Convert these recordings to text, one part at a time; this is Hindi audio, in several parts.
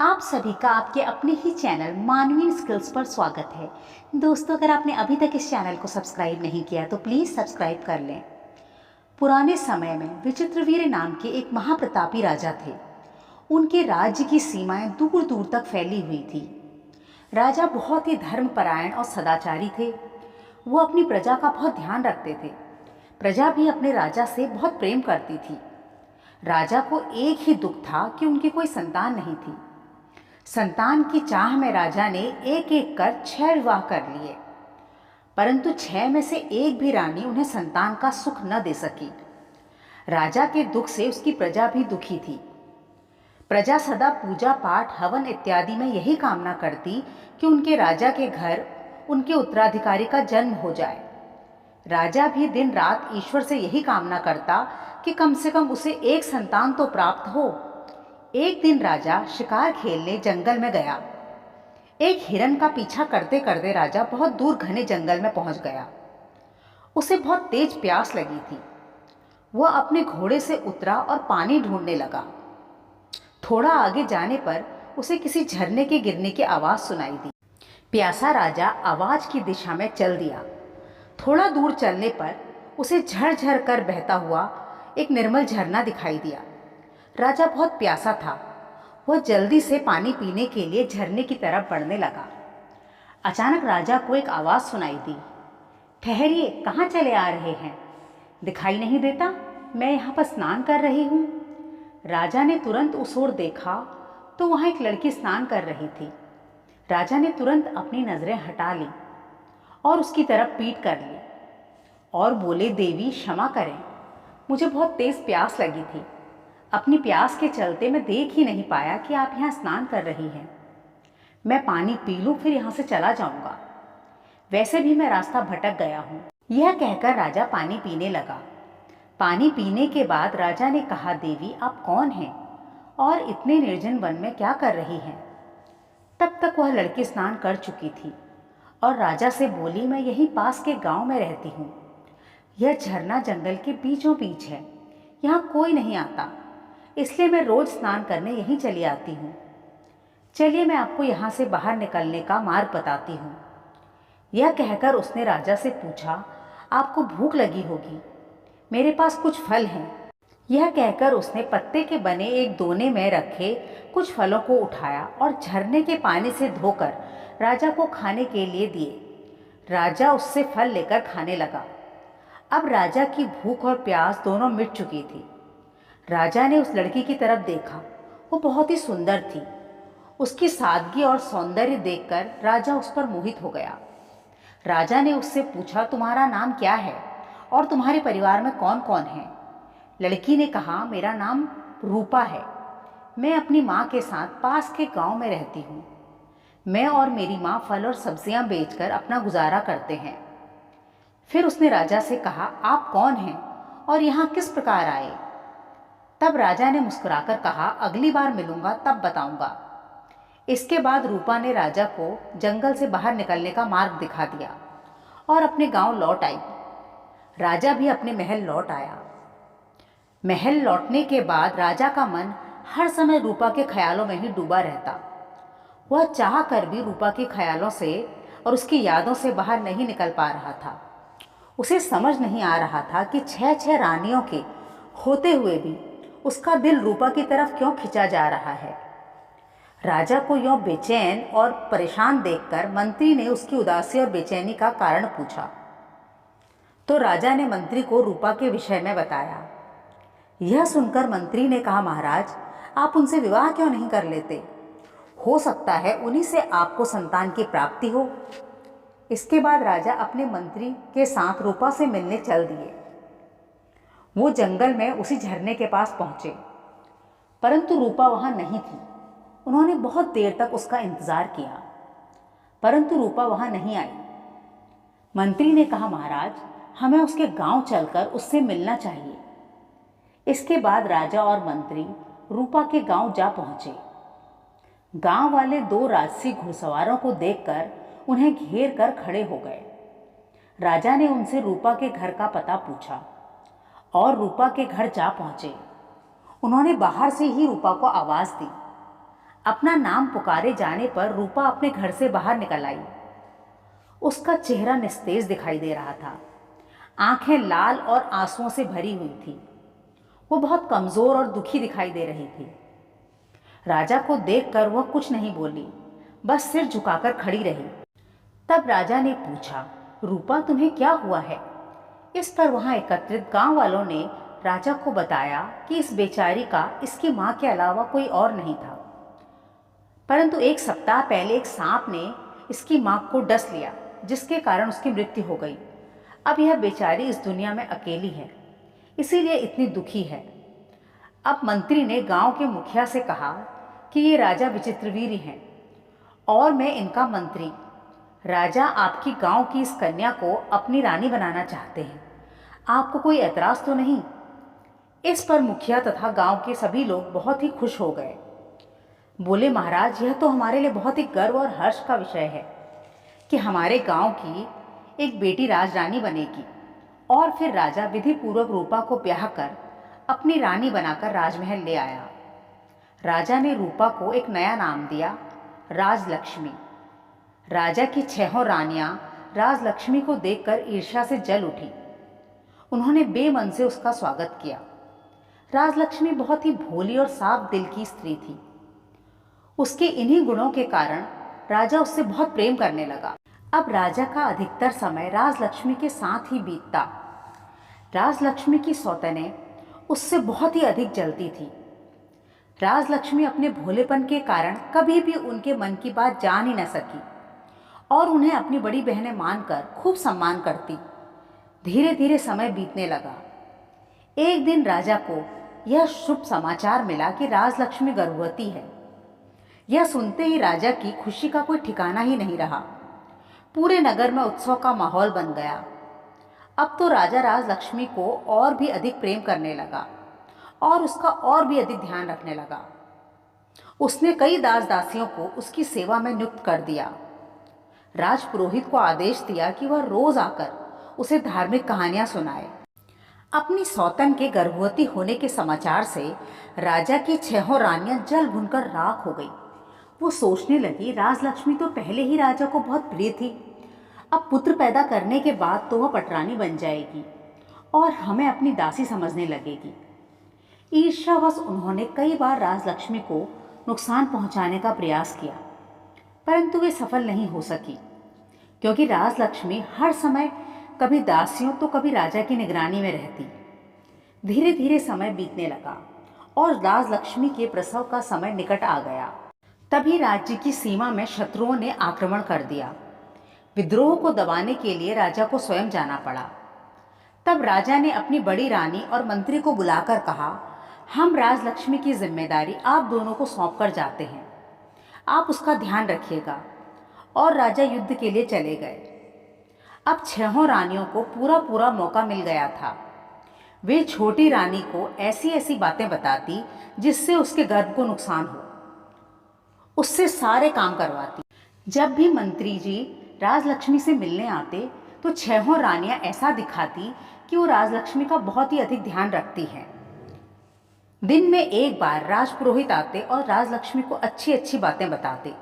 आप सभी का आपके अपने ही चैनल मानवीय स्किल्स पर स्वागत है। दोस्तों, अगर आपने अभी तक इस चैनल को सब्सक्राइब नहीं किया तो प्लीज़ सब्सक्राइब कर लें। पुराने समय में विचित्रवीर्य नाम के एक महाप्रतापी राजा थे। उनके राज्य की सीमाएं दूर दूर तक फैली हुई थी। राजा बहुत ही धर्मपरायण और सदाचारी थे। वो अपनी प्रजा का बहुत ध्यान रखते थे। प्रजा भी अपने राजा से बहुत प्रेम करती थी। राजा को एक ही दुख था कि उनकी कोई संतान नहीं थी। संतान की चाह में राजा ने एक एक कर 6 विवाह कर लिए, परंतु 6 में से एक भी रानी उन्हें संतान का सुख न दे सकी। राजा के दुख से उसकी प्रजा भी दुखी थी। प्रजा सदा पूजा पाठ, हवन इत्यादि में यही कामना करती कि उनके राजा के घर उनके उत्तराधिकारी का जन्म हो जाए। राजा भी दिन रात ईश्वर से यही कामना करता कि कम से कम उसे एक संतान तो प्राप्त हो। एक दिन राजा शिकार खेलने जंगल में गया। एक हिरन का पीछा करते करते राजा बहुत दूर घने जंगल में पहुंच गया। उसे बहुत तेज प्यास लगी थी। वह अपने घोड़े से उतरा और पानी ढूंढने लगा। थोड़ा आगे जाने पर उसे किसी झरने के गिरने की आवाज़ सुनाई दी। प्यासा राजा आवाज़ की दिशा में चल दिया। थोड़ा दूर चलने पर उसे झरझर कर बहता हुआ एक निर्मल झरना दिखाई दिया। राजा बहुत प्यासा था। वह जल्दी से पानी पीने के लिए झरने की तरफ बढ़ने लगा। अचानक राजा को एक आवाज़ सुनाई दी। ठहरिए, कहाँ चले आ रहे हैं? दिखाई नहीं देता? मैं यहाँ पर स्नान कर रही हूँ। राजा ने तुरंत उस ओर देखा तो वहाँ एक लड़की स्नान कर रही थी। राजा ने तुरंत अपनी नज़रें हटा ली और उसकी तरफ पीठ कर ली और बोले, देवी क्षमा करें, मुझे बहुत तेज़ प्यास लगी थी। अपनी प्यास के चलते मैं देख ही नहीं पाया कि आप यहाँ स्नान कर रही हैं। मैं पानी पी लूँ फिर यहाँ से चला जाऊँगा। वैसे भी मैं रास्ता भटक गया हूँ। यह कहकर राजा पानी पीने लगा। पानी पीने के बाद राजा ने कहा, देवी आप कौन हैं और इतने निर्जन वन में क्या कर रही हैं? तब तक वह लड़की स्नान कर चुकी थी और राजा से बोली, मैं यहीं पास के गांव में रहती हूँ। यह झरना जंगल के बीचों बीच है। यहाँ कोई नहीं आता, इसलिए मैं रोज स्नान करने यहीं चली आती हूँ। चलिए मैं आपको यहाँ से बाहर निकलने का मार्ग बताती हूँ। यह कहकर उसने राजा से पूछा, आपको भूख लगी होगी, मेरे पास कुछ फल हैं। यह कहकर उसने पत्ते के बने एक दोने में रखे कुछ फलों को उठाया और झरने के पानी से धोकर राजा को खाने के लिए दिए। राजा उससे फल लेकर खाने लगा। अब राजा की भूख और प्यास दोनों मिट चुकी थी। राजा ने उस लड़की की तरफ देखा। वो बहुत ही सुंदर थी। उसकी सादगी और सौंदर्य देखकर राजा उस पर मोहित हो गया। राजा ने उससे पूछा, तुम्हारा नाम क्या है और तुम्हारे परिवार में कौन कौन है? लड़की ने कहा, मेरा नाम रूपा है। मैं अपनी माँ के साथ पास के गांव में रहती हूँ। मैं और मेरी माँ फल और सब्जियाँ बेचकर अपना गुजारा करते हैं। फिर उसने राजा से कहा, आप कौन हैं और यहाँ किस प्रकार आए? तब राजा ने मुस्कुराकर कहा, अगली बार मिलूंगा तब बताऊंगा। इसके बाद रूपा ने राजा को जंगल से बाहर निकलने का मार्ग दिखा दिया और अपने गांव लौट आई। राजा भी अपने महल लौट आया। महल लौटने के बाद राजा का मन हर समय रूपा के ख्यालों में ही डूबा रहता। वह चाह कर भी रूपा के ख्यालों से और उसकी यादों से बाहर नहीं निकल पा रहा था। उसे समझ नहीं आ रहा था कि 6 रानियों के होते हुए भी उसका दिल रूपा की तरफ क्यों खिंचा जा रहा है। राजा को यूं बेचैन और परेशान देखकर मंत्री ने उसकी उदासी और बेचैनी का कारण पूछा। तो राजा ने मंत्री को रूपा के विषय में बताया। यह सुनकर मंत्री ने कहा, महाराज आप उनसे विवाह क्यों नहीं कर लेते? हो सकता है उन्हीं से आपको संतान की प्राप्ति हो। इसके बाद राजा अपने मंत्री के साथ रूपा से मिलने चल दिए। वो जंगल में उसी झरने के पास पहुंचे, परंतु रूपा वहां नहीं थी। उन्होंने बहुत देर तक उसका इंतजार किया, परंतु रूपा वहां नहीं आई। मंत्री ने कहा, महाराज हमें उसके गांव चलकर उससे मिलना चाहिए। इसके बाद राजा और मंत्री रूपा के गांव जा पहुंचे। गांव वाले 2 राजसी घुड़सवारों को देखकर उन्हें घेर कर खड़े हो गए। राजा ने उनसे रूपा के घर का पता पूछा और रूपा के घर जा पहुंचे। उन्होंने बाहर से ही रूपा को आवाज़ दी। अपना नाम पुकारे जाने पर रूपा अपने घर से बाहर निकल आई। उसका चेहरा निस्तेज दिखाई दे रहा था, आंखें लाल और आंसुओं से भरी हुई थी। वो बहुत कमजोर और दुखी दिखाई दे रही थी। राजा को देखकर वह कुछ नहीं बोली, बस सिर झुकाकर खड़ी रही। तब राजा ने पूछा, रूपा तुम्हें क्या हुआ है? इस पर वहां एकत्रित गांव वालों ने राजा को बताया कि इस बेचारी का इसकी मां के अलावा कोई और नहीं था, परंतु एक सप्ताह पहले एक सांप ने इसकी मां को डस लिया, जिसके कारण उसकी मृत्यु हो गई। अब यह बेचारी इस दुनिया में अकेली है, इसीलिए इतनी दुखी है। अब मंत्री ने गांव के मुखिया से कहा कि ये राजा विचित्रवीर हैं और मैं इनका मंत्री। राजा आपकी गांव की इस कन्या को अपनी रानी बनाना चाहते हैं, आपको कोई ऐतराज तो नहीं? इस पर मुखिया तथा गांव के सभी लोग बहुत ही खुश हो गए। बोले, महाराज, यह तो हमारे लिए बहुत ही गर्व और हर्ष का विषय है कि हमारे गांव की एक बेटी राजरानी बनेगी। और फिर राजा विधि पूर्वक रूपा को ब्याह कर अपनी रानी बनाकर राजमहल ले आया। राजा ने रूपा को एक नया नाम दिया, राजलक्ष्मी। राजा की 6 रानियां राजलक्ष्मी को देखकर ईर्ष्या से जल उठी। उन्होंने बेमन से उसका स्वागत किया। राजलक्ष्मी बहुत ही भोली और साफ दिल की स्त्री थी। उसके इन्हीं गुणों के कारण राजा उससे बहुत प्रेम करने लगा। अब राजा का अधिकतर समय राजलक्ष्मी के साथ ही बीतता। राजलक्ष्मी की सौतेनें उससे बहुत ही अधिक जलती थी। राजलक्ष्मी अपने भोलेपन के कारण कभी भी उनके मन की बात जान ही न सकी और उन्हें अपनी बड़ी बहनें मानकर खूब सम्मान करती। धीरे धीरे समय बीतने लगा। एक दिन राजा को यह शुभ समाचार मिला कि राजलक्ष्मी गर्भवती है। यह सुनते ही राजा की खुशी का कोई ठिकाना ही नहीं रहा। पूरे नगर में उत्सव का माहौल बन गया। अब तो राजा राजलक्ष्मी को और भी अधिक प्रेम करने लगा और उसका और भी अधिक ध्यान रखने लगा। उसने कई दास दासियों को उसकी सेवा में नियुक्त कर दिया। राजपुरोहित को आदेश दिया कि वह रोज आकर उसे धार्मिक कहानियां सुनाए। अपनी सौतन के गर्भवती होने के समाचार से राजा की 6 रानियां जल भुनकर राख हो गई। वो सोचने लगी, राजलक्ष्मी तो पहले ही राजा को बहुत प्रिय थी, अब पुत्र पैदा करने के बाद तो वह पटरानी बन जाएगी और हमें अपनी दासी समझने लगेगी। ईर्ष्यावश उन्होंने कई बार राजलक्ष्मी को नुकसान पहुंचाने का प्रयास किया, परंतु वे सफल नहीं हो सकी, क्योंकि राजलक्ष्मी हर समय कभी दासियों तो कभी राजा की निगरानी में रहती। धीरे धीरे समय बीतने लगा और राजलक्ष्मी के प्रसव का समय निकट आ गया। तभी राज्य की सीमा में शत्रुओं ने आक्रमण कर दिया। विद्रोह को दबाने के लिए राजा को स्वयं जाना पड़ा। तब राजा ने अपनी बड़ी रानी और मंत्री को बुलाकर कहा, हम राजलक्ष्मी की जिम्मेदारी आप दोनों को सौंपकर जाते हैं, आप उसका ध्यान रखिएगा। और राजा युद्ध के लिए चले गए। अब 6 रानियों को पूरा पूरा मौका मिल गया था। वे छोटी रानी को ऐसी ऐसी बातें बताती जिससे उसके गर्भ को नुकसान हो, उससे सारे काम करवाती। जब भी मंत्री जी राजलक्ष्मी से मिलने आते तो 6 रानियां ऐसा दिखाती कि वो राजलक्ष्मी का बहुत ही अधिक ध्यान रखती हैं। दिन में एक बार राजपुरोहित आते और राजलक्ष्मी को अच्छी अच्छी बातें बताते।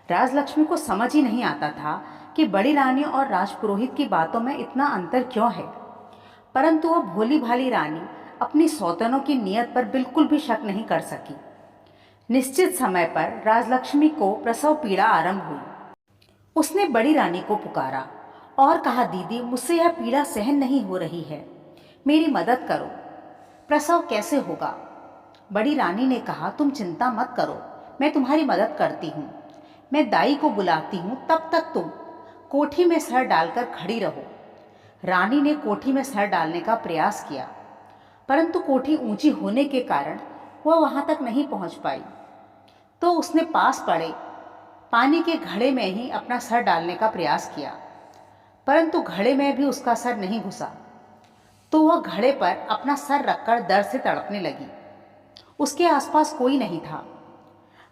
राजलक्ष्मी को समझ ही नहीं आता था कि बड़ी रानी और राजपुरोहित की बातों में इतना अंतर क्यों है, परंतु वह भोली भाली रानी अपनी सौतनों की नीयत पर बिल्कुल भी शक नहीं कर सकी। निश्चित समय पर राजलक्ष्मी को प्रसव पीड़ा आरंभ हुई। उसने बड़ी रानी को पुकारा और कहा, दीदी, मुझसे यह पीड़ा सहन नहीं हो रही है, मेरी मदद करो, प्रसव कैसे होगा? बड़ी रानी ने कहा, तुम चिंता मत करो, मैं तुम्हारी मदद करती हूँ। मैं दाई को बुलाती हूँ, तब तक तुम कोठी में सर डालकर खड़ी रहो। रानी ने कोठी में सर डालने का प्रयास किया, परंतु कोठी ऊंची होने के कारण वह वहां तक नहीं पहुंच पाई। तो उसने पास पड़े पानी के घड़े में ही अपना सर डालने का प्रयास किया, परंतु घड़े में भी उसका सर नहीं घुसा। तो वह घड़े पर अपना सर रखकर दर्द से तड़पने लगी। उसके आसपास कोई नहीं था।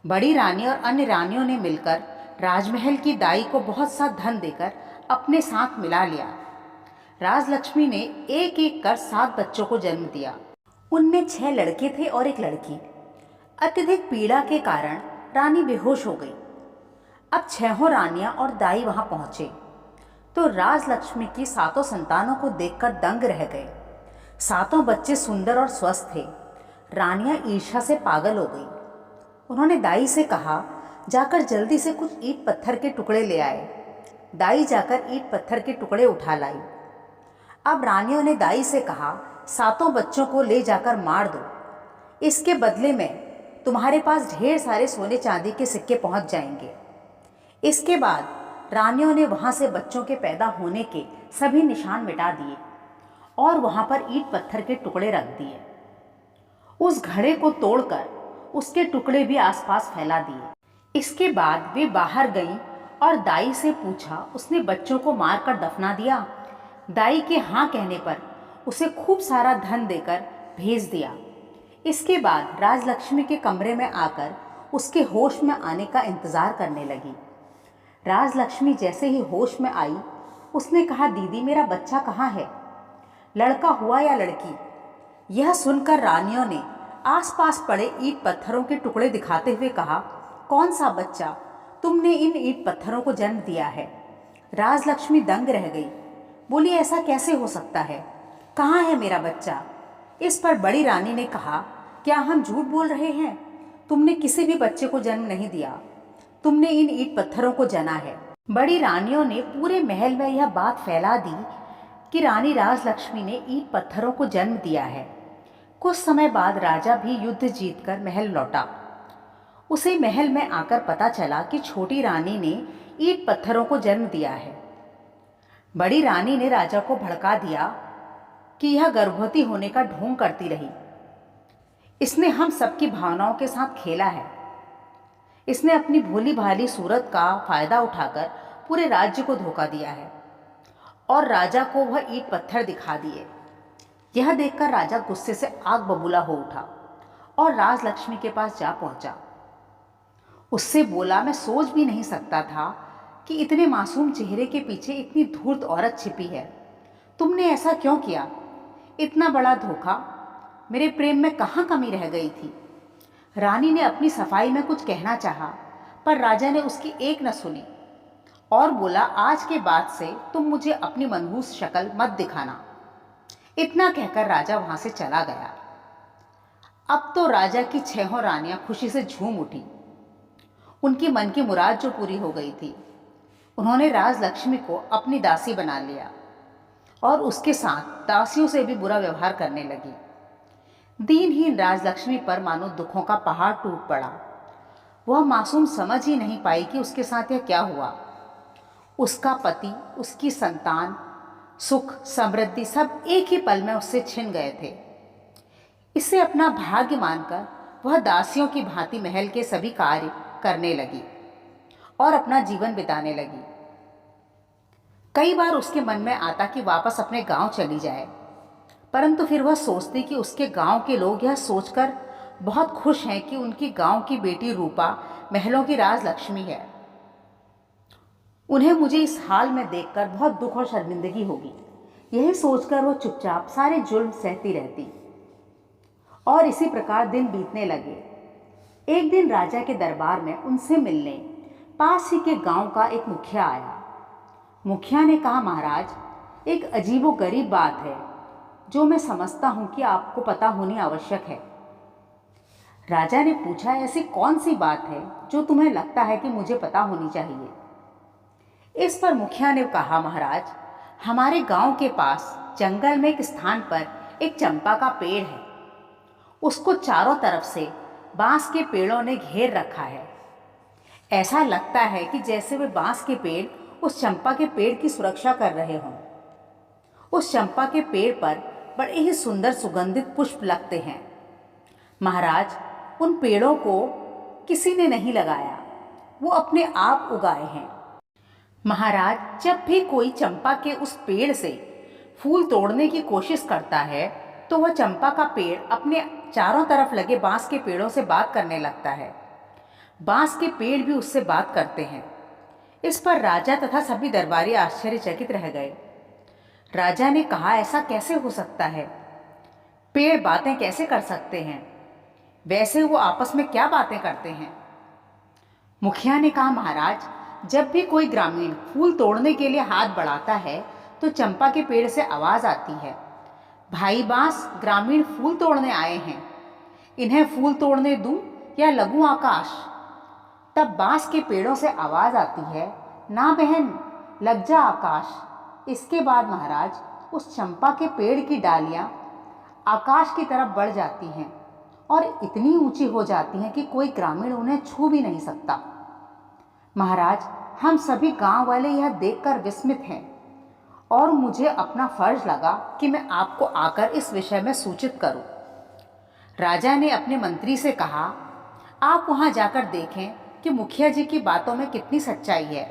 बड़ी रानी और अन्य रानियों ने मिलकर राजमहल की दाई को बहुत सा धन देकर अपने साथ मिला लिया। राजलक्ष्मी ने एक एक कर 7 बच्चों को जन्म दिया। उनमें 6 लड़के थे और एक लड़की। अत्यधिक पीड़ा के कारण रानी बेहोश हो गई। अब छहों रानियां और दाई वहां पहुंचे तो राजलक्ष्मी की सातों संतानों को देखकर दंग रह गए। सातों बच्चे सुंदर और स्वस्थ थे। रानियां ईर्ष्या से पागल हो गई। उन्होंने दाई से कहा, जाकर जल्दी से कुछ ईंट पत्थर के टुकड़े ले आए। दाई जाकर ईंट पत्थर के टुकड़े उठा लाई। अब रानियों ने दाई से कहा, सातों बच्चों को ले जाकर मार दो। इसके बदले में तुम्हारे पास ढेर सारे सोने चांदी के सिक्के पहुंच जाएंगे। इसके बाद रानियों ने वहां से बच्चों के पैदा होने के सभी निशान मिटा दिए और वहां पर ईंट पत्थर के टुकड़े रख दिए। उस घड़े को तोड़कर उसके टुकड़े भी आसपास फैला दिए। इसके बाद वे बाहर गईं और दाई से पूछा, उसने बच्चों को मारकर दफना दिया? दाई के हाँ कहने पर उसे खूब सारा धन देकर भेज दिया। इसके बाद राजलक्ष्मी के कमरे में आकर उसके होश में आने का इंतजार करने लगी। राजलक्ष्मी जैसे ही होश में आई, उसने कहा, दीदी मेरा बच्चा कहाँ है? लड़का हुआ या लड़की? यह सुनकर रानियों ने आसपास पड़े ईंट पत्थरों के टुकड़े दिखाते हुए कहा, कौन सा बच्चा? तुमने इन ईंट पत्थरों को जन्म दिया है। राजलक्ष्मी दंग रह गई, बोली, ऐसा कैसे हो सकता है? कहाँ है मेरा बच्चा? इस पर बड़ी रानी ने कहा, क्या हम झूठ बोल रहे हैं? तुमने किसी भी बच्चे को जन्म नहीं दिया, तुमने इन ईंट पत्थरों को जना है। बड़ी रानियों ने पूरे महल में यह बात फैला दी कि रानी राजलक्ष्मी ने ईंट पत्थरों को जन्म दिया है। कुछ समय बाद राजा भी युद्ध जीतकर महल लौटा। उसे महल में आकर पता चला कि छोटी रानी ने ईंट पत्थरों को जन्म दिया है। बड़ी रानी ने राजा को भड़का दिया कि यह गर्भवती होने का ढोंग करती रही। इसने हम सबकी भावनाओं के साथ खेला है। इसने अपनी भोली भाली सूरत का फायदा उठाकर पूरे राज्य को धोखा दिया है और राजा को वह ईंट पत्थर दिखा दिए। यह देखकर राजा गुस्से से आग बबूला हो उठा और राजलक्ष्मी के पास जा पहुंचा। उससे बोला, मैं सोच भी नहीं सकता था कि इतने मासूम चेहरे के पीछे इतनी धूर्त औरत छिपी है। तुमने ऐसा क्यों किया? इतना बड़ा धोखा। मेरे प्रेम में कहाँ कमी रह गई थी? रानी ने अपनी सफाई में कुछ कहना चाहा, पर राजा ने उसकी एक न सुनी और बोला, आज के बाद से तुम मुझे अपनी मनहूस शक्ल मत दिखाना। इतना कहकर राजा वहां से चला गया। अब तो राजा की छहों रानियां खुशी से झूम उठी। उनकी मन की मुराद जो पूरी हो गई थी, उन्होंने राजलक्ष्मी को अपनी दासी बना लिया और उसके साथ दासियों से भी बुरा व्यवहार करने लगी। दीनहीन राजलक्ष्मी पर मानो दुखों का पहाड़ टूट पड़ा। वह मासूम समझ ही नहीं पाई कि उसके साथ यह क्या हुआ। उसका पति, उसकी संतान, सुख, समृद्धि सब एक ही पल में उससे छिन गए थे। इसे अपना भाग्य मानकर वह दासियों की भांति महल के सभी कार्य करने लगी और अपना जीवन बिताने लगी। कई बार उसके मन में आता कि वापस अपने गांव चली जाए, परंतु फिर वह सोचती कि उसके गांव के लोग यह सोचकर बहुत खुश हैं कि उनकी गांव की बेटी रूपा महलों की राजलक्ष्मी है। उन्हें मुझे इस हाल में देखकर बहुत दुख और शर्मिंदगी होगी। यही सोचकर वो चुपचाप सारे जुल्म सहती रहती और इसी प्रकार दिन बीतने लगे। एक दिन राजा के दरबार में उनसे मिलने पास ही के गांव का एक मुखिया आया। मुखिया ने कहा, महाराज, एक अजीबोगरीब बात है जो मैं समझता हूं कि आपको पता होनी आवश्यक है। राजा ने पूछा, ऐसी कौन सी बात है जो तुम्हें लगता है कि मुझे पता होनी चाहिए? इस पर मुखिया ने कहा, महाराज, हमारे गांव के पास जंगल में एक स्थान पर एक चंपा का पेड़ है। उसको चारों तरफ से बांस के पेड़ों ने घेर रखा है। ऐसा लगता है कि जैसे वे बांस के पेड़ उस चंपा के पेड़ की सुरक्षा कर रहे हों। उस चंपा के पेड़ पर बड़े ही सुंदर सुगंधित पुष्प लगते हैं। महाराज, उन पेड़ों को किसी ने नहीं लगाया, वो अपने आप उगाए हैं। महाराज, जब भी कोई चंपा के उस पेड़ से फूल तोड़ने की कोशिश करता है तो वह चंपा का पेड़ अपने चारों तरफ लगे बांस के पेड़ों से बात करने लगता है। बांस के पेड़ भी उससे बात करते हैं। इस पर राजा तथा सभी दरबारी आश्चर्यचकित रह गए। राजा ने कहा, ऐसा कैसे हो सकता है? पेड़ बातें कैसे कर सकते हैं? वैसे वो आपस में क्या बातें करते हैं? मुखिया ने कहा, महाराज, जब भी कोई ग्रामीण फूल तोड़ने के लिए हाथ बढ़ाता है तो चंपा के पेड़ से आवाज आती है, भाई बांस, ग्रामीण फूल तोड़ने आए हैं, इन्हें फूल तोड़ने दूं या लगूं आकाश। तब बांस के पेड़ों से आवाज आती है, ना बहन, लग जा आकाश। इसके बाद महाराज, उस चंपा के पेड़ की डालियां आकाश की तरफ बढ़ जाती हैं और इतनी ऊंची हो जाती हैं कि कोई ग्रामीण उन्हें छू भी नहीं सकता। महाराज, हम सभी गांव वाले यह देखकर विस्मित हैं और मुझे अपना फर्ज लगा कि मैं आपको आकर इस विषय में सूचित करूं। राजा ने अपने मंत्री से कहा, आप वहां जाकर देखें कि मुखिया जी की बातों में कितनी सच्चाई है।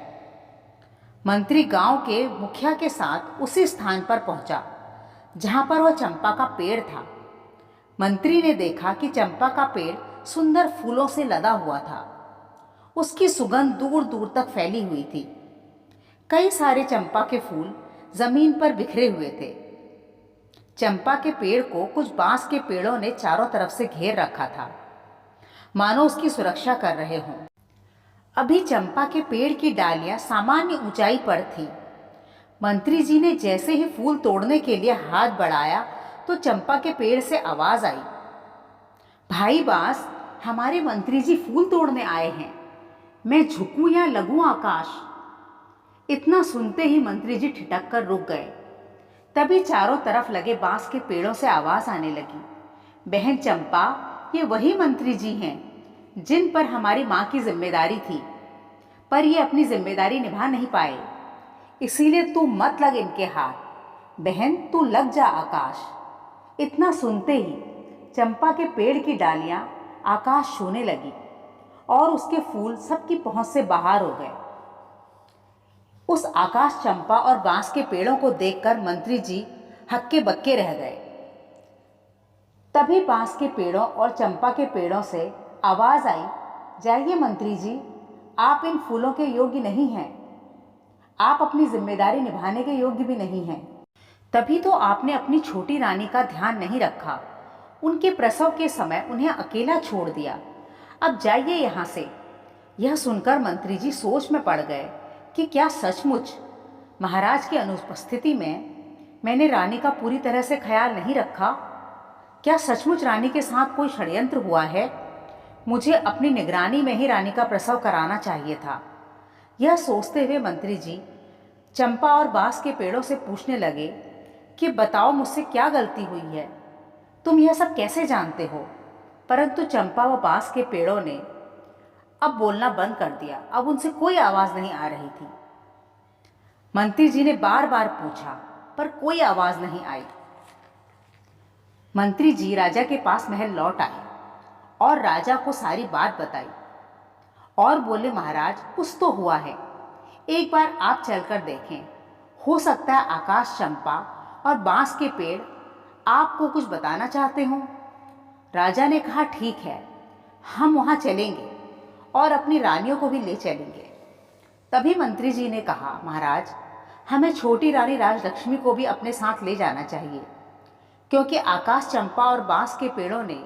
मंत्री गांव के मुखिया के साथ उसी स्थान पर पहुंचा जहां पर वह चंपा का पेड़ था। मंत्री ने देखा कि चंपा का पेड़ सुंदर फूलों से लदा हुआ था। उसकी सुगंध दूर दूर तक फैली हुई थी। कई सारे चंपा के फूल जमीन पर बिखरे हुए थे। चंपा के पेड़ को कुछ बांस के पेड़ों ने चारों तरफ से घेर रखा था, मानो उसकी सुरक्षा कर रहे हों। अभी चंपा के पेड़ की डालियां सामान्य ऊंचाई पर थी। मंत्री जी ने जैसे ही फूल तोड़ने के लिए हाथ बढ़ाया तो चंपा के पेड़ से आवाज आई, भाई बांस, हमारे मंत्री जी फूल तोड़ने आए हैं, मैं झुकूं या लगूं आकाश। इतना सुनते ही मंत्री जी ठिठक कर रुक गए। तभी चारों तरफ लगे बांस के पेड़ों से आवाज आने लगी, बहन चंपा, ये वही मंत्री जी हैं जिन पर हमारी माँ की जिम्मेदारी थी, पर ये अपनी जिम्मेदारी निभा नहीं पाए, इसीलिए तू मत लग इनके हाथ, बहन तू लग जा आकाश। इतना सुनते ही चंपा के पेड़ की डालियां आकाश छूने लगी और उसके फूल सबकी पहुंच से बाहर हो गए। उस आकाश चंपा और बांस के पेड़ों को देखकर मंत्री जी हक्के बक्के रह गए। तभी बांस के पेड़ों और चंपा के पेड़ों से आवाज आई, जाइए मंत्री जी, आप इन फूलों के योग्य नहीं हैं, आप अपनी जिम्मेदारी निभाने के योग्य भी नहीं हैं। तभी तो आपने अपनी छोटी रानी का ध्यान नहीं रखा, उनके प्रसव के समय उन्हें अकेला छोड़ दिया। अब जाइए यहाँ से। यह सुनकर मंत्री जी सोच में पड़ गए कि क्या सचमुच महाराज की अनुपस्थिति में मैंने रानी का पूरी तरह से ख्याल नहीं रखा? क्या सचमुच रानी के साथ कोई षड्यंत्र हुआ है? मुझे अपनी निगरानी में ही रानी का प्रसव कराना चाहिए था। यह सोचते हुए मंत्री जी चंपा और बांस के पेड़ों से पूछने लगे कि बताओ, मुझसे क्या गलती हुई है, तुम यह सब कैसे जानते हो? परंतु चंपा व बांस के पेड़ों ने अब बोलना बंद कर दिया। अब उनसे कोई आवाज नहीं आ रही थी। मंत्री जी ने बार बार पूछा पर कोई आवाज नहीं आई। मंत्री जी राजा के पास महल लौट आए और राजा को सारी बात बताई और बोले, महाराज, कुछ तो हुआ है, एक बार आप चलकर देखें, हो सकता है आकाश चंपा और बांस के पेड़ आपको कुछ बताना चाहते हों। राजा ने कहा, ठीक है, हम वहां चलेंगे और अपनी रानियों को भी ले चलेंगे। तभी मंत्री जी ने कहा, महाराज, हमें छोटी रानी राजलक्ष्मी को भी अपने साथ ले जाना चाहिए, क्योंकि आकाश चंपा और बांस के पेड़ों ने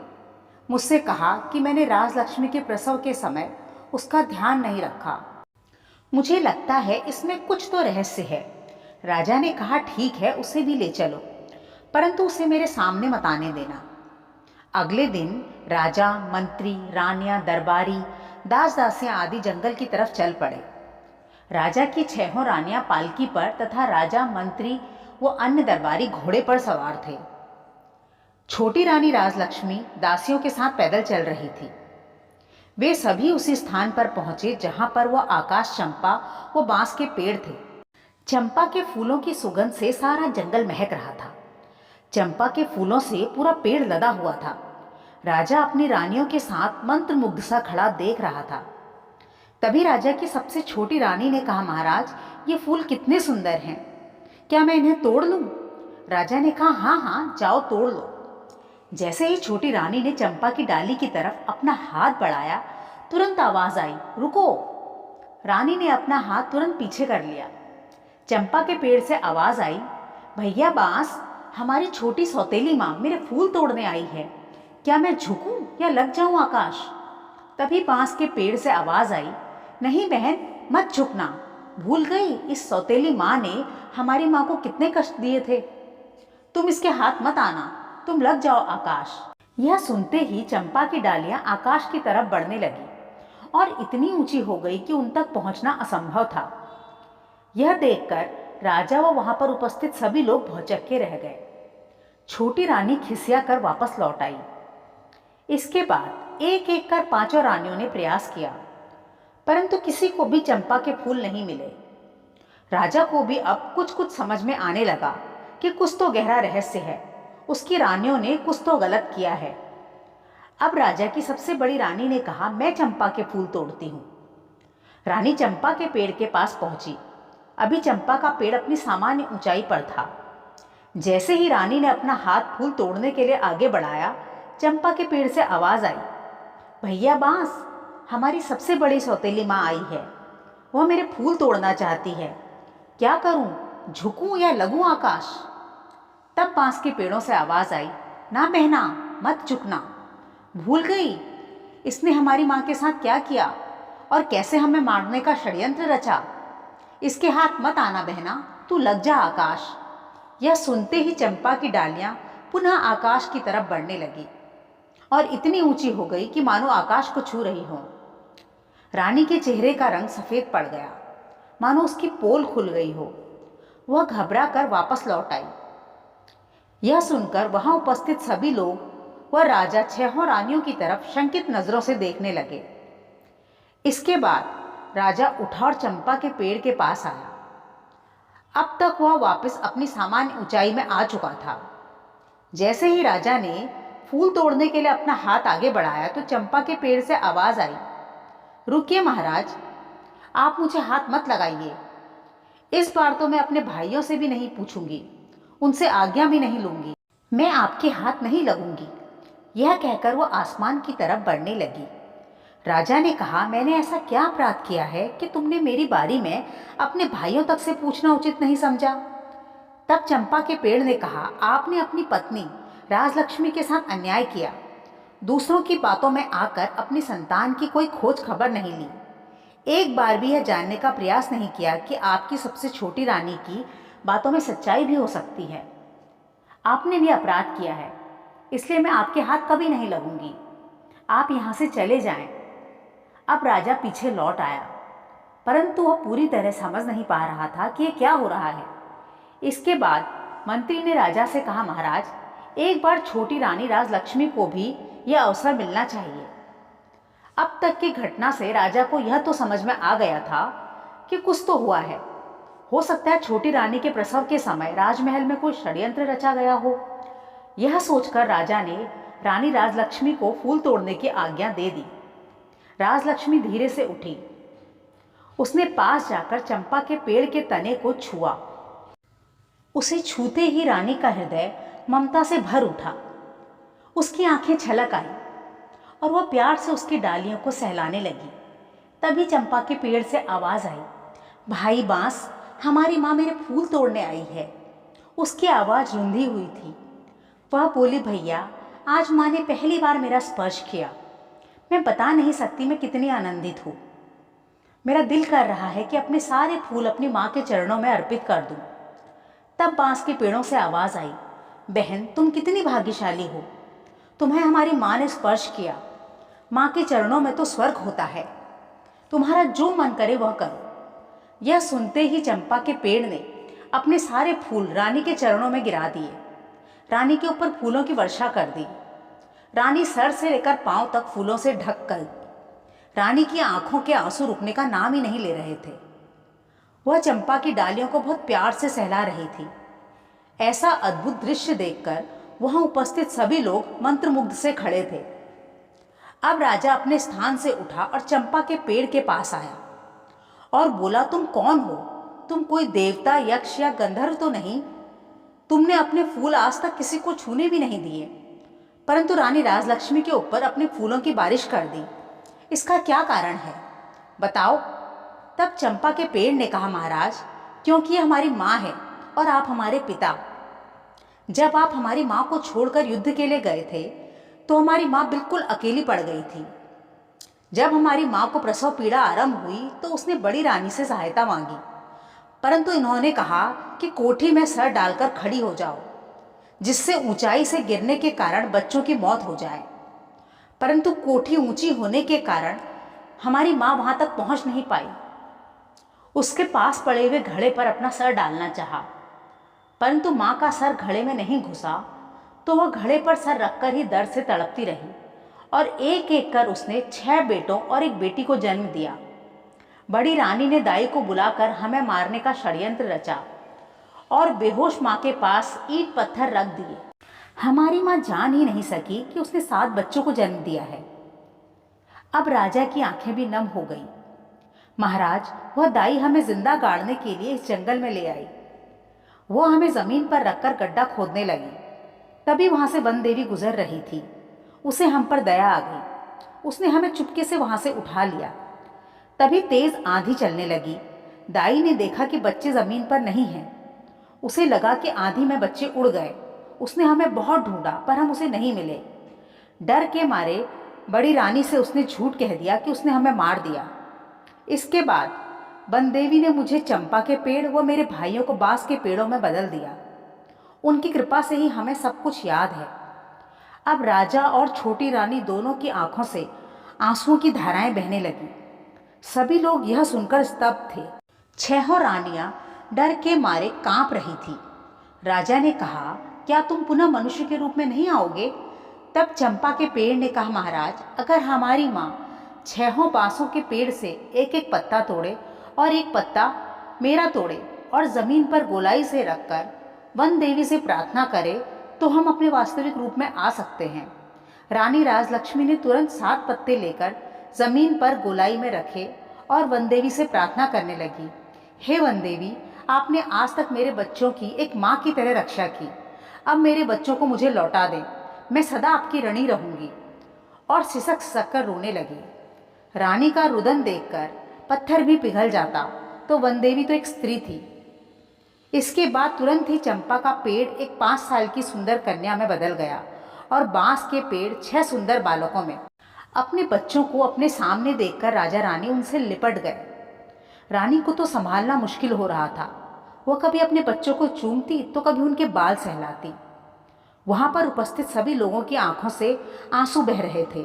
मुझसे कहा कि मैंने राजलक्ष्मी के प्रसव के समय उसका ध्यान नहीं रखा। मुझे लगता है इसमें कुछ तो रहस्य है। राजा ने कहा, ठीक है, उसे भी ले चलो, परंतु उसे मेरे सामने मत आने देना। अगले दिन राजा, मंत्री, रानियां, दरबारी, दास दासियां आदि जंगल की तरफ चल पड़े। राजा की 6 रानियां पालकी पर तथा राजा, मंत्री व अन्य दरबारी घोड़े पर सवार थे। छोटी रानी राजलक्ष्मी दासियों के साथ पैदल चल रही थी। वे सभी उसी स्थान पर पहुंचे जहां पर वह आकाश चंपा व बांस के पेड़ थे। चंपा के फूलों की सुगंध से सारा जंगल महक रहा था। चंपा के फूलों से पूरा पेड़ लदा हुआ था। राजा अपनी रानियों के साथ मंत्रमुग्ध सा खड़ा देख रहा था। तभी राजा की सबसे छोटी रानी ने कहा, महाराज, ये फूल कितने सुंदर हैं, क्या मैं इन्हें तोड़ लूं? राजा ने कहा, हाँ हाँ, जाओ तोड़ लो। जैसे ही छोटी रानी ने चंपा की डाली की तरफ अपना हाथ बढ़ाया, तुरंत आवाज आई, रुको। रानी ने अपना हाथ तुरंत पीछे कर लिया। चंपा के पेड़ से आवाज आई, भैया बांस, हमारी छोटी सौतेली माँ मेरे फूल तोड़ने आई है, क्या मैं झुकूं या लग जाऊं आकाश? तभी बांस के पेड़ से आवाज आई, नहीं बहन, मत झुकना। भूल गई इस सौतेली माँ ने हमारी माँ को कितने कष्ट दिए थे। तुम इसके हाथ मत आना, तुम लग जाओ आकाश। यह सुनते ही चंपा की डालियां आकाश की तरफ बढ़ने लगी और इतनी ऊंची हो गई कि उन तक पहुंचना असंभव था। यह देखकर राजा व वहां पर उपस्थित सभी लोग भौचक्के रह गए। छोटी रानी खिसिया कर वापस लौट आई। इसके बाद एक एक कर पांचों रानियों ने प्रयास किया, परंतु किसी को भी चंपा के फूल नहीं मिले। राजा को भी अब कुछ कुछ समझ में आने लगा कि कुछ तो गहरा रहस्य है, उसकी रानियों ने कुछ तो गलत किया है। अब राजा की सबसे बड़ी रानी ने कहा, मैं चंपा के फूल तोड़ती हूँ। रानी चंपा के पेड़ के पास पहुंची। अभी चंपा का पेड़ अपनी सामान्य ऊंचाई पर था। जैसे ही रानी ने अपना हाथ फूल तोड़ने के लिए आगे बढ़ाया, चंपा के पेड़ से आवाज आई, भैया बांस, हमारी सबसे बड़ी सौतेली माँ आई है। वह मेरे फूल तोड़ना चाहती है। क्या करूं, झुकूं या लगूं आकाश? तब बांस के पेड़ों से आवाज आई, ना बहना, मत झुकना। भूल गई इसने हमारी माँ के साथ क्या किया और कैसे हमें मारने का षड्यंत्र रचा। इसके हाथ मत आना बहना, तू लग जा आकाश। यह सुनते ही चंपा की डालियां पुनः आकाश की तरफ बढ़ने लगी और इतनी ऊंची हो गई कि मानो आकाश को छू रही हो। रानी के चेहरे का रंग सफेद पड़ गया, मानो उसकी पोल खुल गई हो। वह घबरा कर वापस लौट आई। यह सुनकर वहां उपस्थित सभी लोग वह राजा छहों रानियों की तरफ शंकित नजरों से देखने लगे। इसके बाद राजा उठा और चंपा के पेड़ के पास आया। अब तक वह वापस अपनी सामान्य ऊंचाई में आ चुका था। जैसे ही राजा ने फूल तोड़ने के लिए अपना हाथ आगे बढ़ाया तो चंपा के पेड़ से आवाज आई, रुकिए महाराज, आप मुझे हाथ मत लगाइए। इस बार तो मैं अपने भाइयों से भी नहीं पूछूंगी, उनसे आज्ञा भी नहीं लूंगी। मैं आपके हाथ नहीं लगूंगी। यह कहकर वो आसमान की तरफ बढ़ने लगी। राजा ने कहा, मैंने ऐसा क्या अपराध किया है कि तुमने मेरी बारी में अपने भाइयों तक से पूछना उचित नहीं समझा? तब चंपा के पेड़ ने कहा, आपने अपनी पत्नी राजलक्ष्मी के साथ अन्याय किया। दूसरों की बातों में आकर अपनी संतान की कोई खोज खबर नहीं ली। एक बार भी यह जानने का प्रयास नहीं किया कि आपकी सबसे छोटी रानी की बातों में सच्चाई भी हो सकती है। आपने भी अपराध किया है, इसलिए मैं आपके हाथ कभी नहीं लगूंगी। आप यहाँ से चले जाएं। अब राजा पीछे लौट आया, परंतु वह पूरी तरह समझ नहीं पा रहा था कि यह क्या हो रहा है। इसके बाद मंत्री ने राजा से कहा, महाराज, एक बार छोटी रानी राजलक्ष्मी को भी यह अवसर मिलना चाहिए। अब तक की घटना से राजा को यह तो समझ में आ गया था कि कुछ तो हुआ है। हो सकता है छोटी रानी के प्रसव के समय राजमहल में कोई षड्यंत्र रचा गया हो। यह सोचकर राजा ने रानी राजलक्ष्मी को फूल तोड़ने की आज्ञा दे दी। राजलक्ष्मी धीरे से उठी। उसने पास जाकर चंपा के पेड़ के तने को छुआ। उसे छूते ही रानी का हृदय ममता से भर उठा। उसकी आंखें छलक आई और वह प्यार से उसकी डालियों को सहलाने लगी। तभी चंपा के पेड़ से आवाज आई, भाई बांस, हमारी माँ मेरे फूल तोड़ने आई है। उसकी आवाज रुंधी हुई थी। वह बोली, भैया, आज माँ ने पहली बार मेरा स्पर्श किया। मैं बता नहीं सकती मैं कितनी आनंदित हूँ। मेरा दिल कर रहा है कि अपने सारे फूल अपनी माँ के चरणों में अर्पित कर दूँ। तब बांस के पेड़ों से आवाज आई, बहन, तुम कितनी भाग्यशाली हो, तुम्हें हमारी माँ ने स्पर्श किया। माँ के चरणों में तो स्वर्ग होता है। तुम्हारा जो मन करे वह करो। यह सुनते ही चंपा के पेड़ ने अपने सारे फूल रानी के चरणों में गिरा दिए। रानी के ऊपर फूलों की वर्षा कर दी। रानी सर से लेकर पांव तक फूलों से ढक गई। रानी की आंखों के आंसू रुकने का नाम ही नहीं ले रहे थे। वह चंपा की डालियों को बहुत प्यार से सहला रही थी। ऐसा अद्भुत दृश्य देखकर वहां उपस्थित सभी लोग मंत्रमुग्ध से खड़े थे। अब राजा अपने स्थान से उठा और चंपा के पेड़ के पास आया और बोला, तुम कौन हो? तुम कोई देवता, यक्ष या गंधर्व तो नहीं। तुमने अपने फूल आज तक किसी को छूने भी नहीं दिए, परंतु रानी राजलक्ष्मी के ऊपर अपने फूलों की बारिश कर दी। इसका क्या कारण है, बताओ। तब चंपा के पेड़ ने कहा, महाराज, क्योंकि यह हमारी माँ है और आप हमारे पिता। जब आप हमारी माँ को छोड़कर युद्ध के लिए गए थे तो हमारी माँ बिल्कुल अकेली पड़ गई थी। जब हमारी माँ को प्रसव पीड़ा आरंभ हुई तो उसने बड़ी रानी से सहायता मांगी, परंतु इन्होंने कहा कि कोठी में सर डालकर खड़ी हो जाओ, जिससे ऊंचाई से गिरने के कारण बच्चों की मौत हो जाए। परंतु कोठी ऊंची होने के कारण हमारी माँ वहां तक पहुंच नहीं पाई। उसके पास पड़े हुए घड़े पर अपना सर डालना चाहा, परंतु माँ का सर घड़े में नहीं घुसा, तो वह घड़े पर सर रखकर ही दर्द से तड़पती रही और एक एक कर उसने 6 बेटों और एक बेटी को जन्म दिया। बड़ी रानी ने दाई को बुलाकर हमें मारने का षड्यंत्र रचा और बेहोश माँ के पास ईंट पत्थर रख दिए। हमारी माँ जान ही नहीं सकी कि उसने 7 बच्चों को जन्म दिया है। अब राजा की आंखें भी नम हो गईं। महाराज, वह दाई हमें जिंदा गाड़ने के लिए इस जंगल में ले आई। वो हमें जमीन पर रखकर गड्ढा खोदने लगी। तभी वहां से वन देवी गुजर रही थी। उसे हम पर दया आ गई। उसने हमें चुपके से वहां से उठा लिया। तभी तेज आंधी चलने लगी। दाई ने देखा कि बच्चे जमीन पर नहीं हैं। उसे लगा कि आंधी में बच्चे उड़ गए। उसने हमें बहुत ढूंढा, पर हम उसे नहीं मिले। डर के मारे बड़ी रानी से उसने झूठ कह दिया कि उसने हमें मार दिया। इसके बाद वन देवी ने मुझे चंपा के पेड़ व मेरे भाइयों को बांस के पेड़ों में बदल दिया। उनकी कृपा से ही हमें सब कुछ याद है। अब राजा और छोटी रानी दोनों की आंखों से आंसुओं की धाराएं बहने लगी। सभी लोग यह सुनकर स्तब्ध थे। 6 रानियां डर के मारे कांप रही थी। राजा ने कहा, क्या तुम पुनः मनुष्य के रूप में नहीं आओगे? तब चंपा के पेड़ ने कहा, महाराज, अगर हमारी माँ 6 बांसों के पेड़ से एक एक पत्ता तोड़े और एक पत्ता मेरा तोड़े और जमीन पर गोलाई से रखकर वन देवी से प्रार्थना करे तो हम अपने वास्तविक रूप में आ सकते हैं। रानी राजलक्ष्मी ने तुरंत 7 पत्ते लेकर जमीन पर गोलाई में रखे और वन देवी से प्रार्थना करने लगी। हे वन देवी, आपने आज तक मेरे बच्चों की एक माँ की तरह रक्षा की। अब मेरे बच्चों को मुझे लौटा दें। मैं सदा आपकी ऋणी रहूंगी। और सिसक सिसक कर रोने लगी। रानी का रुदन देखकर पत्थर भी पिघल जाता, तो वन देवी तो एक स्त्री थी। इसके बाद तुरंत ही चंपा का पेड़ एक 5 साल की सुंदर कन्या में बदल गया और बांस के पेड़ 6 सुंदर बालकों में। अपने बच्चों को अपने सामने देखकर राजा रानी उनसे लिपट गए। रानी को तो संभालना मुश्किल हो रहा था। वह कभी अपने बच्चों को चूमती तो कभी उनके बाल सहलाती। वहां पर उपस्थित सभी लोगों की आंखों से आंसू बह रहे थे,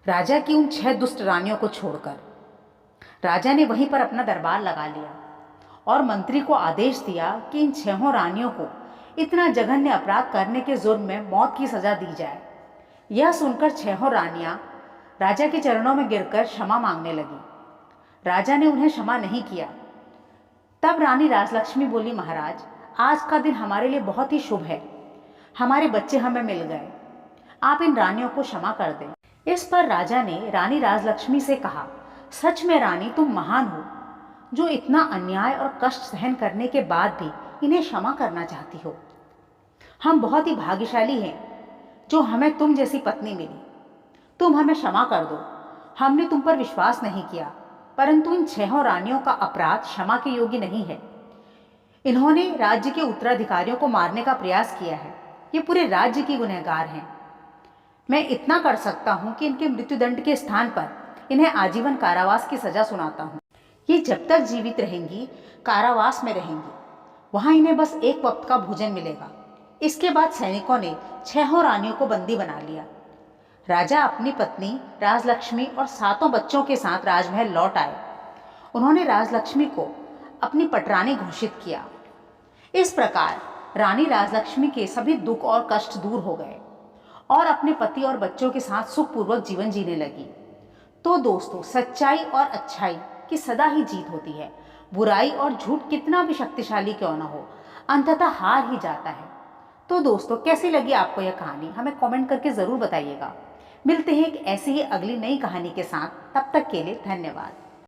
राजा की उन 6 दुष्ट रानियों को छोड़कर। राजा ने वहीं पर अपना दरबार लगा लिया और मंत्री को आदेश दिया कि इन 6 रानियों को इतना जघन्य अपराध करने के जुर्म में मौत की सजा दी जाए। यह सुनकर 6 रानियां राजा के चरणों में गिरकर क्षमा मांगने लगी। राजा ने उन्हें क्षमा नहीं किया। तब रानी राजलक्ष्मी बोली, महाराज, आज का दिन हमारे लिए बहुत ही शुभ है। हमारे बच्चे हमें मिल गए। आप इन रानियों को क्षमा कर दें। इस पर राजा ने रानी राजलक्ष्मी से कहा, सच में रानी, तुम महान हो, जो इतना अन्याय और कष्ट सहन करने के बाद भी इन्हें क्षमा करना चाहती हो। हम बहुत ही भाग्यशाली हैं जो हमें तुम जैसी पत्नी मिली। तुम हमें क्षमा कर दो। हमने तुम पर विश्वास नहीं किया, परंतु इन 6 रानियों का अपराध क्षमा के योग्य नहीं है। इन्होंने राज्य के उत्तराधिकारियों को मारने का प्रयास किया है। ये पूरे राज्य की गुनहगार हैं। मैं इतना कर सकता हूं कि इनके मृत्युदंड के स्थान पर इन्हें आजीवन कारावास की सजा सुनाता हूं। ये जब तक जीवित रहेंगी कारावास में रहेंगी। वहां इन्हें बस एक वक्त का भोजन मिलेगा। इसके बाद सैनिकों ने 6 रानियों को बंदी बना लिया। राजा अपनी पत्नी राजलक्ष्मी और 7 बच्चों के साथ राजमहल लौट आए। उन्होंने राजलक्ष्मी को अपनी पटरानी घोषित किया। इस प्रकार रानी राजलक्ष्मी के सभी दुख और कष्ट दूर हो गए और अपने पति और बच्चों के साथ सुखपूर्वक जीवन जीने लगी। तो दोस्तों, सच्चाई और अच्छाई की सदा ही जीत होती है। बुराई और झूठ कितना भी शक्तिशाली क्यों ना हो, अंततः हार ही जाता है। तो दोस्तों, कैसी लगी आपको यह कहानी? हमें कमेंट करके ज़रूर बताइएगा। मिलते हैं एक ऐसी ही अगली नई कहानी के साथ। तब तक के लिए धन्यवाद।